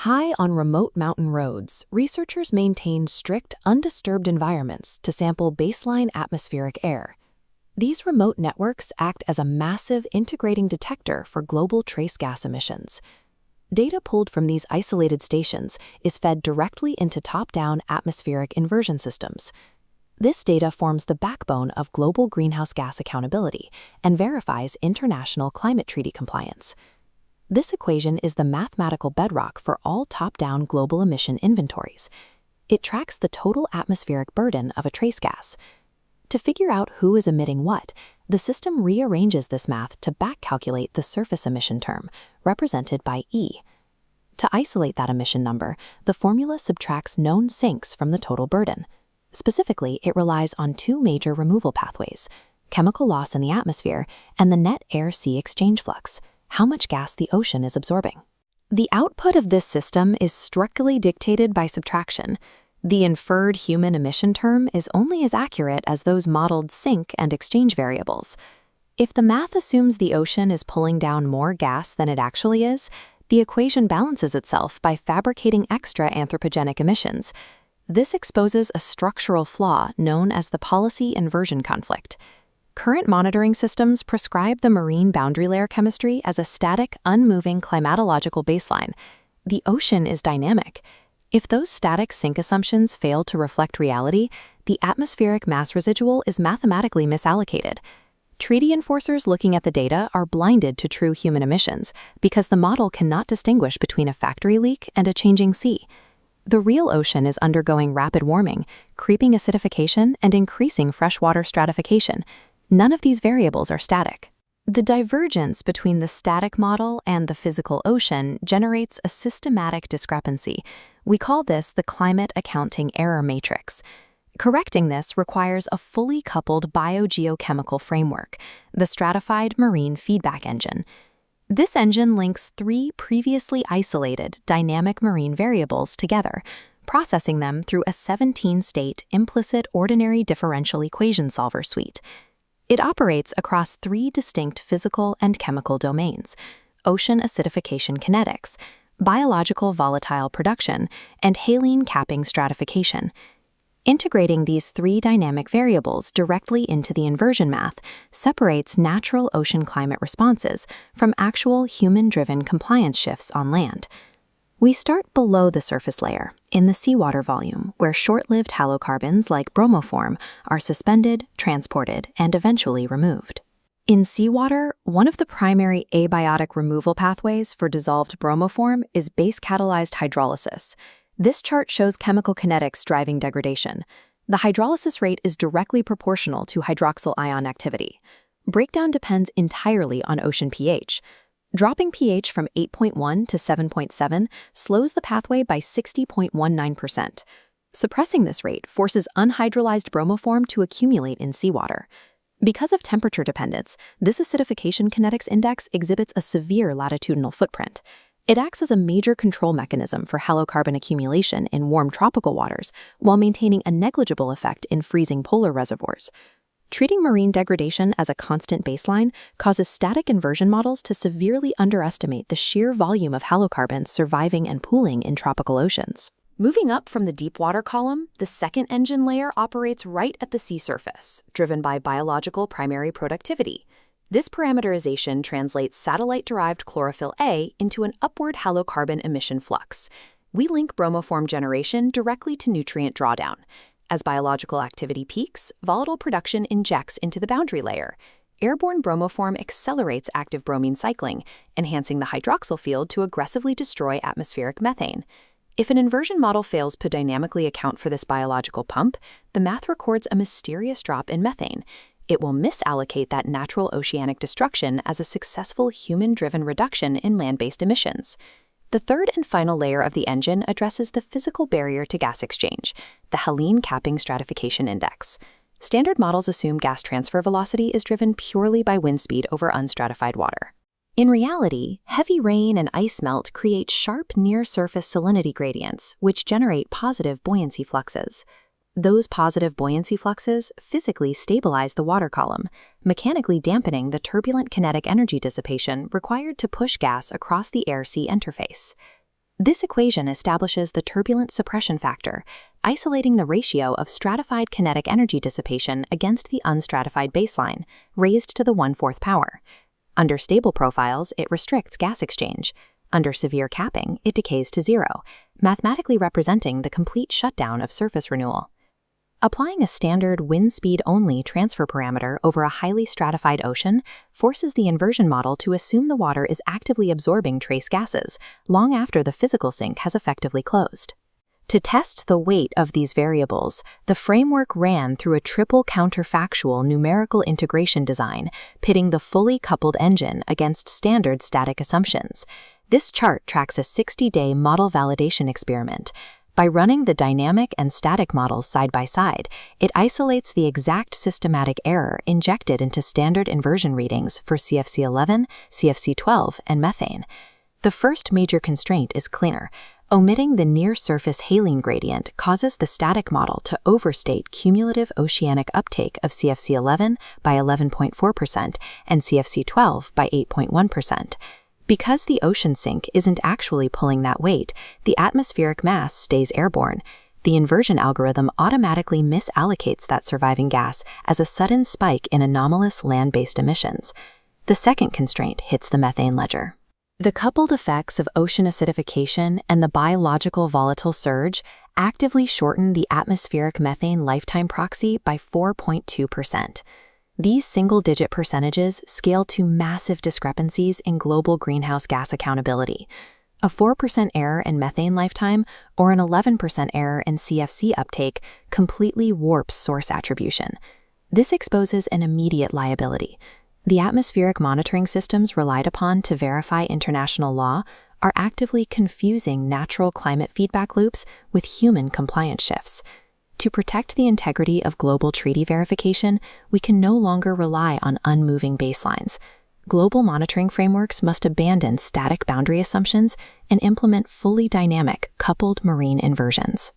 High on remote mountain roads, researchers maintain strict, undisturbed environments to sample baseline atmospheric air. These remote networks act as a massive integrating detector for global trace gas emissions. Data pulled from these isolated stations is fed directly into top-down atmospheric inversion systems. This data forms the backbone of global greenhouse gas accountability and verifies international climate treaty compliance. This equation is the mathematical bedrock for all top-down global emission inventories. It tracks the total atmospheric burden of a trace gas. To figure out who is emitting what, the system rearranges this math to back-calculate the surface emission term, represented by E. To isolate that emission number, the formula subtracts known sinks from the total burden. Specifically, it relies on two major removal pathways: chemical loss in the atmosphere and the net air-sea exchange flux, how much gas the ocean is absorbing. The output of this system is strictly dictated by subtraction. The inferred human emission term is only as accurate as those modeled sink and exchange variables. If the math assumes the ocean is pulling down more gas than it actually is, the equation balances itself by fabricating extra anthropogenic emissions. This exposes a structural flaw known as the policy inversion conflict. Current monitoring systems prescribe the marine boundary layer chemistry as a static, unmoving climatological baseline. The ocean is dynamic. If those static sink assumptions fail to reflect reality, the atmospheric mass residual is mathematically misallocated. Treaty enforcers looking at the data are blinded to true human emissions because the model cannot distinguish between a factory leak and a changing sea. The real ocean is undergoing rapid warming, creeping acidification, and increasing freshwater stratification. None of these variables are static. The divergence between the static model and the physical ocean generates a systematic discrepancy. We call this the climate accounting error matrix. Correcting this requires a fully coupled biogeochemical framework, the Stratified Marine Feedback Engine. This engine links three previously isolated dynamic marine variables together, processing them through a 17-state implicit ordinary differential equation solver suite. It operates across three distinct physical and chemical domains: ocean acidification kinetics, biological volatile production, and Haline-Capping stratification. Integrating these three dynamic variables directly into the inversion math separates natural ocean climate responses from actual human-driven compliance shifts on land. We start below the surface layer, in the seawater volume, where short-lived halocarbons like bromoform are suspended, transported, and eventually removed. In seawater, one of the primary abiotic removal pathways for dissolved bromoform is base-catalyzed hydrolysis. This chart shows chemical kinetics driving degradation. The hydrolysis rate is directly proportional to hydroxyl ion activity. Breakdown depends entirely on ocean pH. Dropping pH from 8.1 to 7.7 slows the pathway by 60.19%. Suppressing this rate forces unhydrolyzed bromoform to accumulate in seawater. Because of temperature dependence, this acidification kinetics index exhibits a severe latitudinal footprint. It acts as a major control mechanism for halocarbon accumulation in warm tropical waters while maintaining a negligible effect in freezing polar reservoirs. Treating marine degradation as a constant baseline causes static inversion models to severely underestimate the sheer volume of halocarbons surviving and pooling in tropical oceans. Moving up from the deep water column, the second engine layer operates right at the sea surface, driven by biological primary productivity. This parameterization translates satellite-derived chlorophyll A into an upward halocarbon emission flux. We link bromoform generation directly to nutrient drawdown. As biological activity peaks, volatile production injects into the boundary layer. Airborne bromoform accelerates active bromine cycling, enhancing the hydroxyl field to aggressively destroy atmospheric methane. If an inversion model fails to dynamically account for this biological pump, the math records a mysterious drop in methane. It will misallocate that natural oceanic destruction as a successful human-driven reduction in land-based emissions. The third and final layer of the engine addresses the physical barrier to gas exchange, the Haline-Capping stratification index. Standard models assume gas transfer velocity is driven purely by wind speed over unstratified water. In reality, heavy rain and ice melt create sharp near-surface salinity gradients, which generate positive buoyancy fluxes. Those positive buoyancy fluxes physically stabilize the water column, mechanically dampening the turbulent kinetic energy dissipation required to push gas across the air-sea interface. This equation establishes the turbulence suppression factor, isolating the ratio of stratified kinetic energy dissipation against the unstratified baseline, raised to the 1/4 power. Under stable profiles, it restricts gas exchange. Under severe capping, it decays to 0, mathematically representing the complete shutdown of surface renewal. Applying a standard wind speed-only transfer parameter over a highly stratified ocean forces the inversion model to assume the water is actively absorbing trace gases long after the physical sink has effectively closed. To test the weight of these variables, the framework ran through a triple counterfactual numerical integration design, pitting the fully coupled engine against standard static assumptions. This chart tracks a 60-day model validation experiment. By running the dynamic and static models side by side, it isolates the exact systematic error injected into standard inversion readings for CFC11, CFC12, and methane. The first major constraint is cleaner. Omitting the near-surface Haline gradient causes the static model to overstate cumulative oceanic uptake of CFC11 by 11.4% and CFC12 by 8.1%. Because the ocean sink isn't actually pulling that weight, the atmospheric mass stays airborne. The inversion algorithm automatically misallocates that surviving gas as a sudden spike in anomalous land-based emissions. The second constraint hits the methane ledger. The coupled effects of ocean acidification and the biological volatile surge actively shorten the atmospheric methane lifetime proxy by 4.2%. These single-digit percentages scale to massive discrepancies in global greenhouse gas accountability. A 4% error in methane lifetime or an 11% error in CFC uptake completely warps source attribution. This exposes an immediate liability. The atmospheric monitoring systems relied upon to verify international law are actively confusing natural climate feedback loops with human compliance shifts. To protect the integrity of global treaty verification, we can no longer rely on unmoving baselines. Global monitoring frameworks must abandon static boundary assumptions and implement fully dynamic, coupled marine inversions.